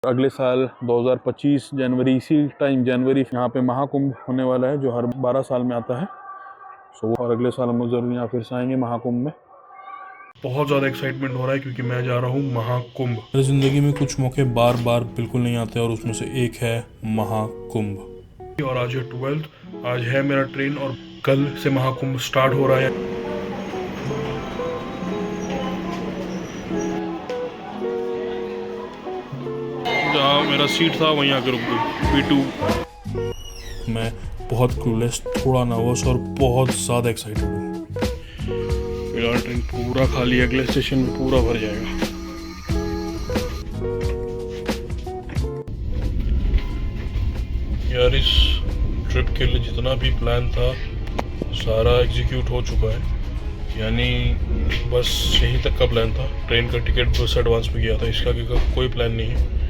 अगले साल 2025 जनवरी, इसी टाइम जनवरी, यहाँ पे महाकुंभ होने वाला है जो हर 12 साल में आता है। और अगले साल हम लोग जरूर यहाँ फिर से आएंगे महाकुंभ में। बहुत ज़्यादा एक्साइटमेंट हो रहा है क्योंकि मैं जा रहा हूँ महाकुंभ। मेरी ज़िंदगी में कुछ मौके बार बार बिल्कुल नहीं आते और उसमें से एक है महाकुंभ। और आज है 12th, आज है मेरा ट्रेन और कल से महाकुंभ स्टार्ट हो रहा है। जहाँ मेरा सीट था वहीं आकर रुक गई P2। मैं बहुत क्लूलेस, थोड़ा नर्वस और बहुत ज़्यादा एक्साइटेड हूँ। मेरा ट्रेन पूरा खाली, अगले स्टेशन में पूरा भर जाएगा। यार इस ट्रिप के लिए जितना भी प्लान था सारा एग्जीक्यूट हो चुका है। यानी बस यहीं तक का प्लान था। ट्रेन का टिकट बस एडवांस में किया था, इसका आगे का कोई प्लान नहीं है।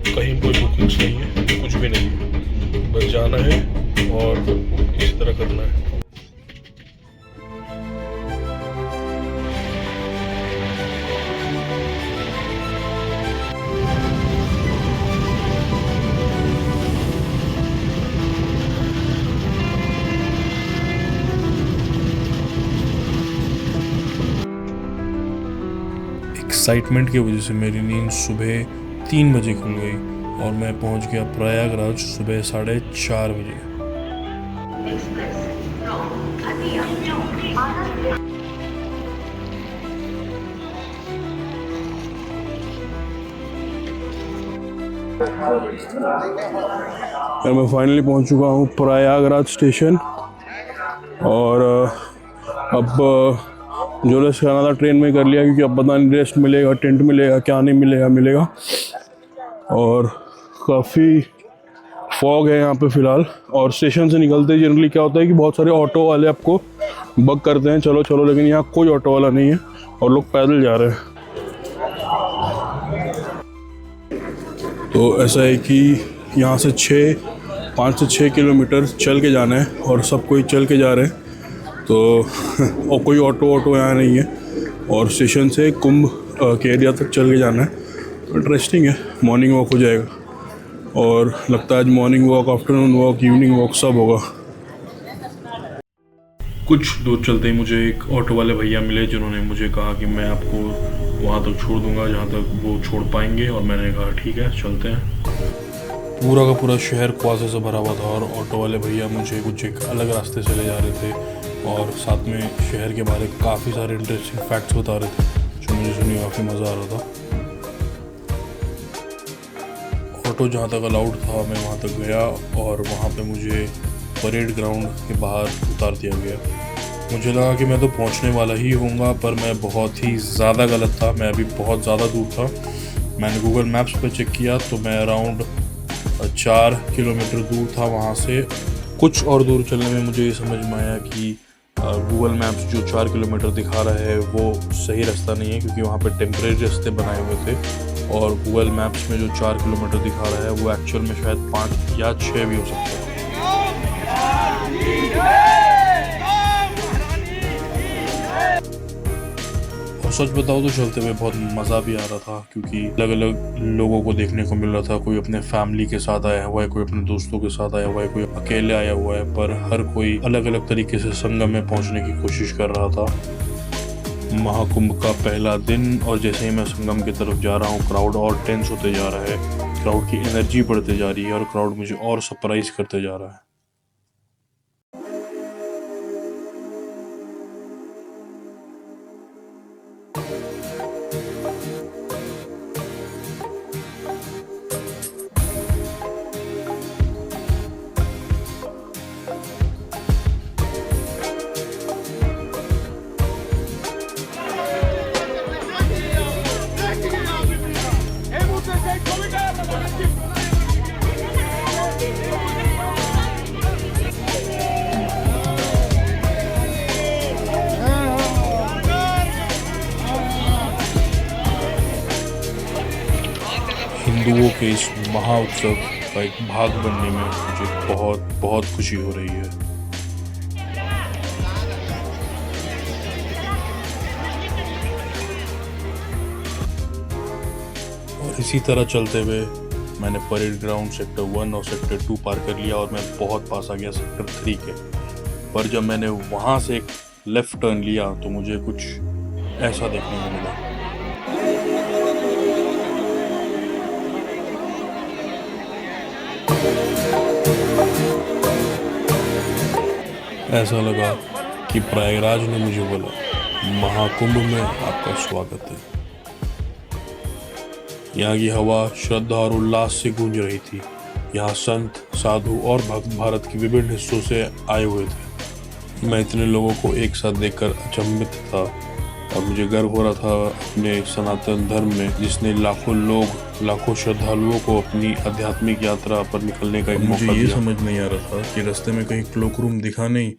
कहीं कोई बुकिंग्स नहीं है, कुछ भी नहीं है। बस जाना है और इसी तरह करना है। एक्साइटमेंट की वजह से मेरी नींद सुबह 3 बजे खुल गई और मैं पहुंच गया प्रयागराज सुबह 4:30 बजे। मैं फाइनली पहुंच चुका हूं प्रयागराज स्टेशन और अब जो रेस्ट करना था ट्रेन में कर लिया क्योंकि अब पता नहीं रेस्ट मिलेगा, टेंट मिलेगा, क्या नहीं मिलेगा। और काफ़ी फॉग है यहाँ पे फ़िलहाल। और स्टेशन से निकलते जनरली क्या होता है कि बहुत सारे ऑटो वाले आपको बग करते हैं, चलो चलो, लेकिन यहाँ कोई ऑटो वाला नहीं है और लोग पैदल जा रहे हैं। तो ऐसा है कि यहाँ से 5 से 6 किलोमीटर चल के जाना है और सब कोई चल के जा रहे हैं। तो और कोई ऑटो यहाँ नहीं है और स्टेशन से कुंभ के एरिया तक चल के जाना है। इंटरेस्टिंग है, मॉर्निंग वॉक हो जाएगा और लगता है आज morning walk, afternoon walk, evening walk सब होगा। कुछ दूर चलते ही मुझे एक ऑटो वाले भैया मिले जिन्होंने मुझे कहा कि मैं आपको वहाँ तक छोड़ दूँगा जहाँ तक वो छोड़ पाएंगे। और मैंने कहा ठीक है चलते हैं। पूरा का पूरा शहर कुआसे से भरा हुआ था और ऑटो वाले भैया मुझे कुछ एक अलग रास्ते से ले जा रहे थे और साथ में शहर के बारे में काफ़ी सारे इंटरेस्टिंग फैक्ट्स बता रहे थे जो मुझे सुनने काफ़ी मज़ा आ रहा था। ऑटो जहाँ तक अलाउड था मैं वहाँ तक गया और वहाँ पे मुझे परेड ग्राउंड के बाहर उतार दिया गया। मुझे लगा कि मैं तो पहुँचने वाला ही होऊंगा, पर मैं बहुत ही ज़्यादा गलत था। मैं अभी बहुत ज़्यादा दूर था। मैंने गूगल मैप्स पे चेक किया तो मैं अराउंड 4 किलोमीटर दूर था वहाँ से। कुछ और दूर चलने में मुझे ये समझ में आया कि गूगल मैप्स जो 4 किलोमीटर दिखा रहा है वो सही रास्ता नहीं है, क्योंकि वहाँ पे टेम्परेरी रास्ते बनाए हुए थे और गूगल मैप्स में जो 4 किलोमीटर दिखा रहा है वो एक्चुअल में शायद 5 या 6 भी हो सकता है। और सच बताओ तो चलते हुए बहुत मज़ा भी आ रहा था, क्योंकि अलग अलग लोगों को देखने को मिल रहा था। कोई अपने फैमिली के साथ आया हुआ है, कोई अपने दोस्तों के साथ आया हुआ है, कोई अकेले आया हुआ है, पर हर कोई अलग अलग तरीके से संगम में पहुंचने की कोशिश कर रहा था। महाकुंभ का पहला दिन और जैसे ही मैं संगम की तरफ जा रहा हूँ क्राउड और टेंस होते जा रहा है, क्राउड की एनर्जी बढ़ते जा रही है और क्राउड मुझे और सरप्राइज करते जा रहा है। हिंदुओं के इस महाउत्सव का एक भाग बनने में मुझे बहुत बहुत खुशी हो रही है। और इसी तरह चलते हुए मैंने परेड ग्राउंड सेक्टर 1 और सेक्टर 2 पार कर लिया और मैं बहुत पास आ गया सेक्टर 3 के। पर जब मैंने वहाँ से एक लेफ़्ट टर्न लिया तो मुझे कुछ ऐसा देखने को मिला। ऐसा लगा कि प्रयागराज ने मुझे बोला, महाकुंभ में आपका स्वागत है। यहाँ की हवा श्रद्धा और उल्लास से गूंज रही थी। यहाँ संत, साधु और भक्त भारत के विभिन्न हिस्सों से आए हुए थे। मैं इतने लोगों को एक साथ देखकर अचंभित था और मुझे गर्व हो रहा था अपने सनातन धर्म में, जिसने लाखों श्रद्धालुओं को अपनी आध्यात्मिक यात्रा पर निकलने का एक मौका दिया। मुझे ये समझ नहीं आ रहा था कि रास्ते में कहीं क्लोक रूम दिखा नहीं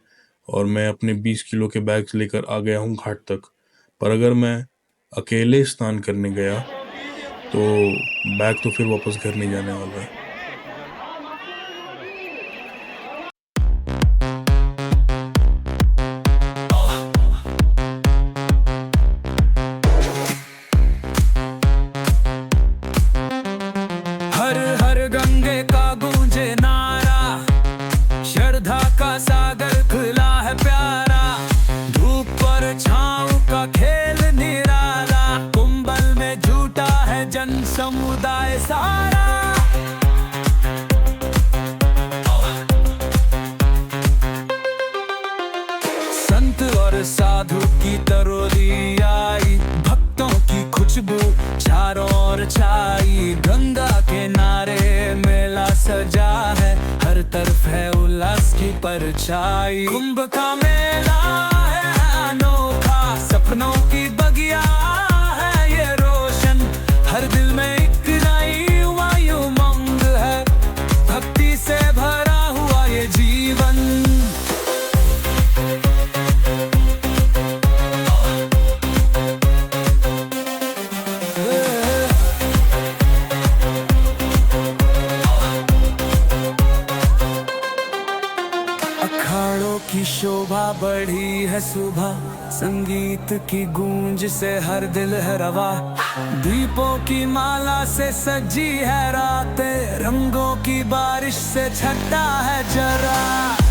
और मैं अपने 20 किलो के बैग्स लेकर आ गया हूँ घाट तक। पर अगर मैं अकेले स्नान करने गया तो बैग तो फिर वापस घर नहीं जाने वाला है। हर हर गंगे का गूंजे नारा, श्रद्धा का सागर खुला है प्यारा। धूप पर छाँव का खेल निराला, कुंभल में जुटा है जन समुदाय सारा। संत और साधु की तरोली आई, भक्तों की खुशबू चारों ओर छाई। गंगा के नारे मेला सजा है, हर तरफ है उल्लास की परछाई। कुंभ का मेला है अनोखा, सपनों की बगिया है ये रोशन। हर दिल में एक नई वायु मंग है, भक्ति से भरा हुआ ये जीवन। अखाड़ों की शोभा बढ़ी है सुबह, संगीत की गूंज से हर दिल है रवा। दीपों की माला से सजी है रातें, रंगों की बारिश से छटा है जरा।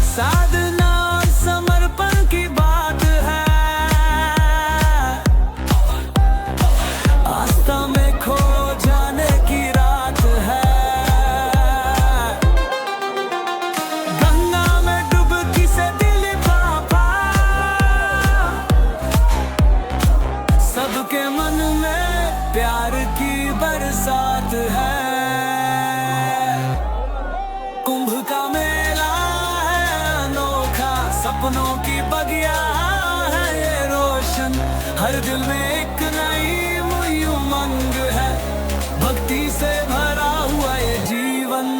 साधना और समर्पण की बात है, आस्था में खो जाने की रात है। गंगा में डुबकी से दिल पापा, सबके मन में प्यार की बरसात है। कुंभ का मेला है अनोखा, सपनों की बगिया है ये रोशन। हर दिल में एक नई उमंग है, भक्ति से भरा हुआ ये जीवन।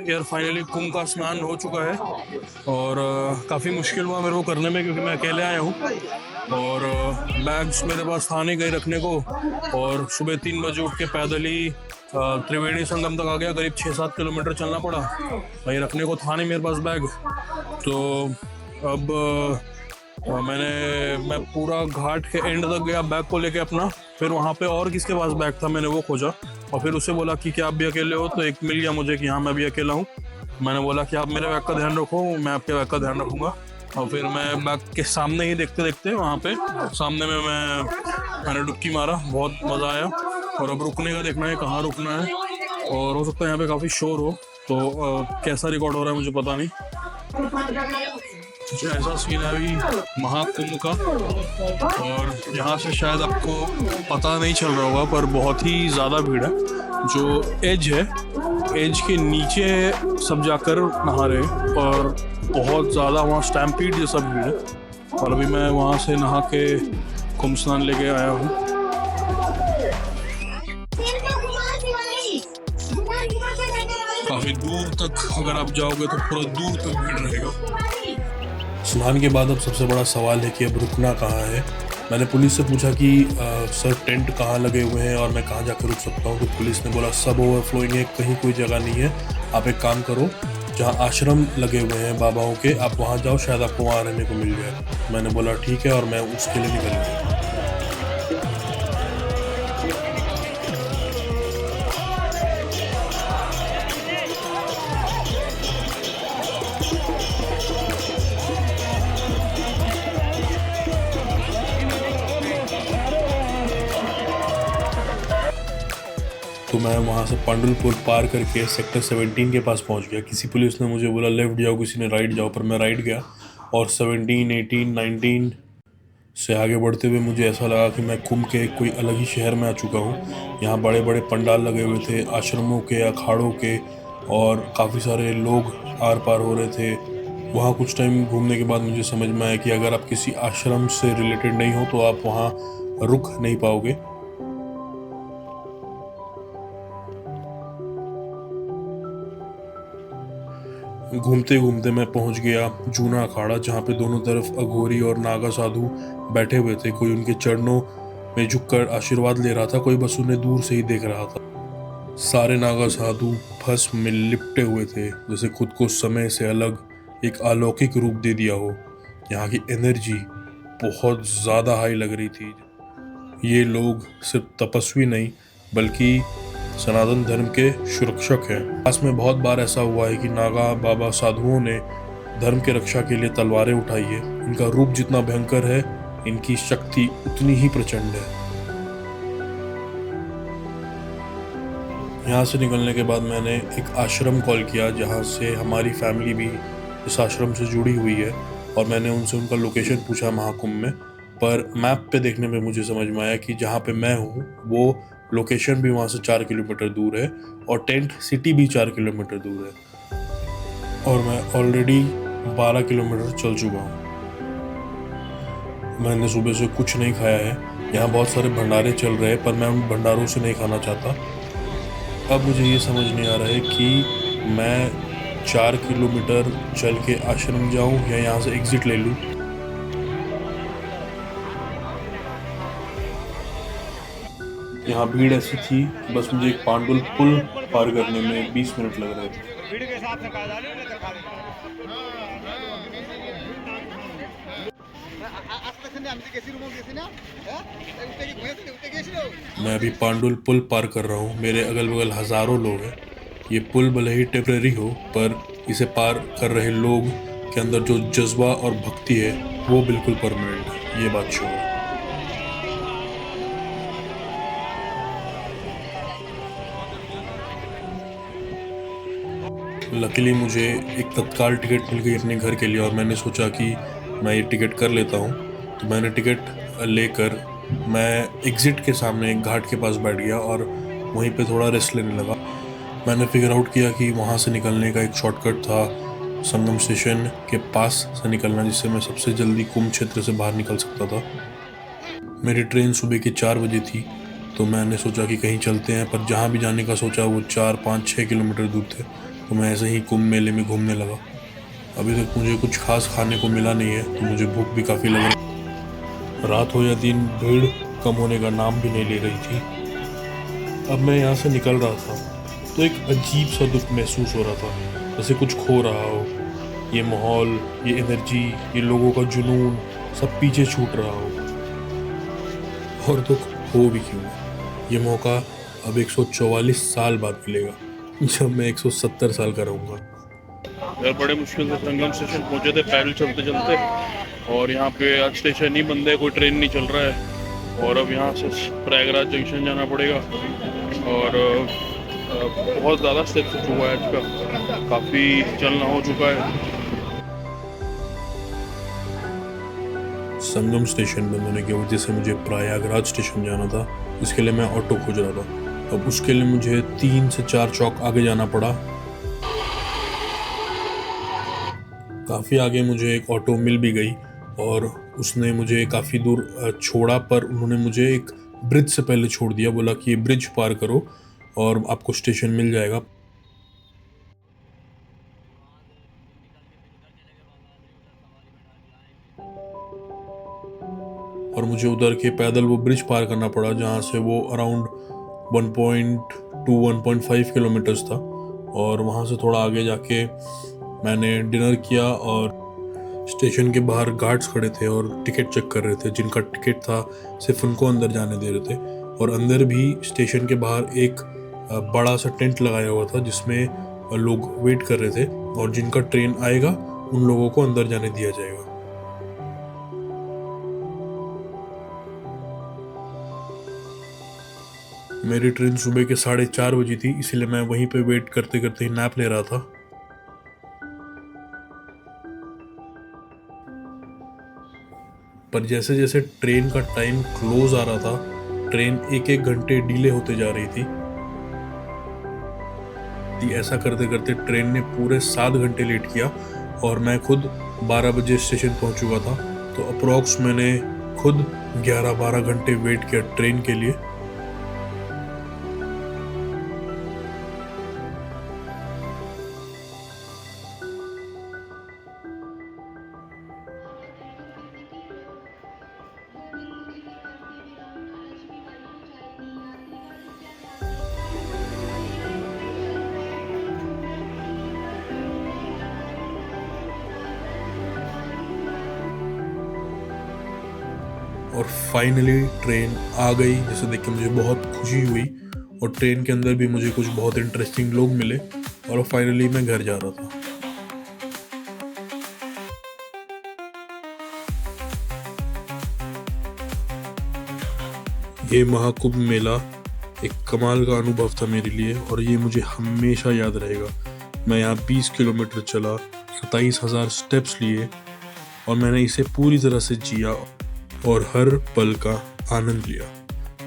यार फाइनली कुंभ का स्नान हो चुका है और काफ़ी मुश्किल हुआ मेरे को करने में, क्योंकि मैं अकेले आया हूँ और बैग्स मेरे पास था नहीं कहीं रखने को। और सुबह 3 बजे उठ के पैदल ही त्रिवेणी संगम तक आ गया। करीब 6-7 किलोमीटर चलना पड़ा, कहीं रखने को था नहीं मेरे पास बैग। तो अब और मैं पूरा घाट के एंड तक गया बैग को लेके अपना। फिर वहाँ पे और किसके पास बैग था मैंने वो खोजा और फिर उससे बोला कि क्या आप भी अकेले हो, तो एक मिल गया मुझे कि हाँ मैं भी अकेला हूँ। मैंने बोला कि आप मेरे बैग का ध्यान रखो, मैं आपके बैग का ध्यान रखूँगा। और फिर मैं बैग के सामने ही देखते देखते वहाँ पे सामने में मैंने डुबकी मारा, बहुत मज़ा आया। और अब रुकने का देखना है कहाँ रुकना है, और हो सकता है यहाँ पे काफ़ी शोर हो, तो कैसा रिकॉर्ड हो रहा है मुझे पता नहीं। कुछ ऐसा सीन है अभी महाकुंभ का, और यहाँ से शायद आपको पता नहीं चल रहा होगा पर बहुत ही ज़्यादा भीड़ है। जो एज है, एज के नीचे सब जाकर नहा रहे हैं और बहुत ज़्यादा वहाँ स्टैम्पीड जैसा भीड़ है। और अभी मैं वहाँ से नहा के कुंभ स्नान लेके आया हूँ। काफ़ी दूर तक अगर आप जाओगे तो पूरा दूर तक भीड़ रहेगा। स्नान के बाद अब सबसे बड़ा सवाल है कि अब रुकना कहाँ है। मैंने पुलिस से पूछा कि सर टेंट कहाँ लगे हुए हैं और मैं कहाँ जाकर रुक सकता हूँ, तो पुलिस ने बोला सब ओवरफ्लोइंग है, कहीं कोई जगह नहीं है। आप एक काम करो, जहाँ आश्रम लगे हुए हैं बाबाओं के, आप वहाँ जाओ, शायद आपको वहाँ रहने को मिल जाए। मैंने बोला ठीक है, और मैं उसके लिए निकल गया। तो मैं वहाँ से पांडुल पुल पार करके सेक्टर 17 के पास पहुँच गया। किसी पुलिस ने मुझे बोला लेफ़्ट जाओ, किसी ने राइट जाओ, पर मैं राइट गया और 17, 18, 19 से आगे बढ़ते हुए मुझे ऐसा लगा कि मैं कुंभ के कोई अलग ही शहर में आ चुका हूँ। यहाँ बड़े बड़े पंडाल लगे हुए थे, आश्रमों के, अखाड़ों के, और काफ़ी सारे लोग आर पार हो रहे थे। वहाँ कुछ टाइम घूमने के बाद मुझे समझ में आया कि अगर आप किसी आश्रम से रिलेटेड नहीं हो तो आप वहाँ रुक नहीं पाओगे। घूमते घूमते मैं पहुंच गया जूना अखाड़ा, जहाँ पे दोनों तरफ अघोरी और नागा साधु बैठे हुए थे। कोई उनके चरणों में झुककर आशीर्वाद ले रहा था, कोई बस उन्हें दूर से ही देख रहा था। सारे नागा साधु भस्म में लिपटे हुए थे, जैसे खुद को समय से अलग एक अलौकिक रूप दे दिया हो। यहाँ की एनर्जी बहुत ज़्यादा हाई लग रही थी। ये लोग सिर्फ तपस्वी नहीं बल्कि सनातन धर्म के सुरक्षक हैं। पास में बहुत बार ऐसा हुआ है कि नागा बाबा साधुओं ने धर्म के रक्षा के लिए तलवारें उठाई है। इनका रूप जितना भयंकर है, इनकी शक्ति उतनी ही प्रचंड है। यहाँ से निकलने के बाद मैंने एक आश्रम कॉल किया, जहाँ से हमारी फैमिली भी इस आश्रम से जुड़ी हुई है, और मैंने उनसे उनका लोकेशन पूछा महाकुंभ में। पर मैप पे देखने में मुझे समझ में आया कि जहाँ पे मैं हूँ वो लोकेशन भी वहाँ से 4 किलोमीटर दूर है और टेंट सिटी भी 4 किलोमीटर दूर है, और मैं ऑलरेडी 12 किलोमीटर चल चुका हूँ। मैंने सुबह से कुछ नहीं खाया है। यहाँ बहुत सारे भंडारे चल रहे हैं पर मैं उन भंडारों से नहीं खाना चाहता। अब मुझे ये समझ नहीं आ रहा है कि मैं 4 किलोमीटर चल के आश्रम जाऊँ या यहाँ से एग्जिट ले लूँ। यहाँ भीड़ ऐसी थी बस मुझे एक पांडुल पुल पार करने में 20 मिनट लग रहे थे। मैं अभी पांडुल पुल पार कर रहा हूँ। मेरे अगल बगल हजारों लोग हैं। ये पुल भले ही टेम्परेरी हो, पर इसे पार कर रहे लोग के अंदर जो जज्बा और भक्ति है वो बिल्कुल परमानेंट है। ये बात श्योर है। लकीली मुझे एक तत्काल टिकट मिल गई अपने घर के लिए, और मैंने सोचा कि मैं ये टिकट कर लेता हूँ। तो मैंने टिकट लेकर मैं एग्ज़िट के सामने एक घाट के पास बैठ गया और वहीं पे थोड़ा रेस्ट लेने लगा। मैंने फिगर आउट किया कि वहाँ से निकलने का एक शॉर्टकट था संगम स्टेशन के पास से निकलना, जिससे मैं सबसे जल्दी कुंभ क्षेत्र से बाहर निकल सकता था। मेरी ट्रेन सुबह के 4 बजे थी, तो मैंने सोचा कि कहीं चलते हैं, पर जहाँ भी जाने का सोचा वो 4, 5, 6 किलोमीटर दूर थे। तो मैं ऐसे ही कुंभ मेले में घूमने लगा। अभी तक मुझे कुछ खास खाने को मिला नहीं है, तो मुझे भूख भी काफ़ी लग रही। रात हो या दिन, भीड़ कम होने का नाम भी नहीं ले रही थी। अब मैं यहाँ से निकल रहा था तो एक अजीब सा दुख महसूस हो रहा था, जैसे कुछ खो रहा हो। ये माहौल, ये एनर्जी, ये लोगों का जुनून सब पीछे छूट रहा हो। और दुख हो भी क्यों, ये मौका अब 144 साल बाद मिलेगा, जब मैं 170 साल का रहूँगा। यार बड़े मुश्किल से संगम स्टेशन पहुंचे थे पैदल चलते चलते, और यहाँ पे आज स्टेशन ही बंद है, कोई ट्रेन नहीं चल रहा है। और अब यहाँ से प्रयागराज जंक्शन जाना पड़ेगा, और बहुत ज़्यादा स्टेप्स हो चुका है आज का, काफ़ी चलना हो चुका है। संगम स्टेशन बंद होने की वजह से मुझे प्रयागराज स्टेशन जाना था, इसके लिए मैं ऑटो खोज रहा था। अब उसके लिए मुझे 3 से 4 चौक आगे जाना पड़ा। काफ़ी आगे मुझे एक ऑटो मिल भी गई और उसने मुझे काफ़ी दूर छोड़ा, पर उन्होंने मुझे एक ब्रिज से पहले छोड़ दिया, बोला कि ये ब्रिज पार करो और आपको स्टेशन मिल जाएगा। और मुझे उधर के पैदल वो ब्रिज पार करना पड़ा, जहाँ से वो अराउंड 1.5 किलोमीटर्स था। और वहाँ से थोड़ा आगे जाके मैंने डिनर किया, और स्टेशन के बाहर गार्ड्स खड़े थे और टिकट चेक कर रहे थे। जिनका टिकट था सिर्फ उनको अंदर जाने दे रहे थे। और अंदर भी स्टेशन के बाहर एक बड़ा सा टेंट लगाया हुआ था जिसमें लोग वेट कर रहे थे, और जिनका ट्रेन आएगा उन लोगों को अंदर जाने दिया जाएगा। मेरी ट्रेन सुबह के 4:30 बजी थी, इसलिए मैं वहीं पे वेट करते करते ही नैप ले रहा था। पर जैसे जैसे ट्रेन का टाइम क्लोज आ रहा था, ट्रेन 1-1 घंटे डिले होते जा रही थी। ऐसा करते करते ट्रेन ने पूरे 7 घंटे लेट किया, और मैं खुद 12 बजे स्टेशन पहुंच चुका था। तो अप्रॉक्स मैंने खुद 11-12 घंटे वेट किया ट्रेन के लिए। और फाइनली ट्रेन आ गई, जिसे देख के मुझे बहुत खुशी हुई। और ट्रेन के अंदर भी मुझे कुछ बहुत इंटरेस्टिंग लोग मिले, और फाइनली मैं घर जा रहा था। ये महाकुंभ मेला एक कमाल का अनुभव था मेरे लिए, और ये मुझे हमेशा याद रहेगा। मैं यहाँ 20 किलोमीटर चला, 27,000 स्टेप्स लिए, और मैंने इसे पूरी तरह से जिया और हर पल का आनंद लिया।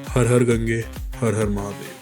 हर हर गंगे, हर हर महादेव।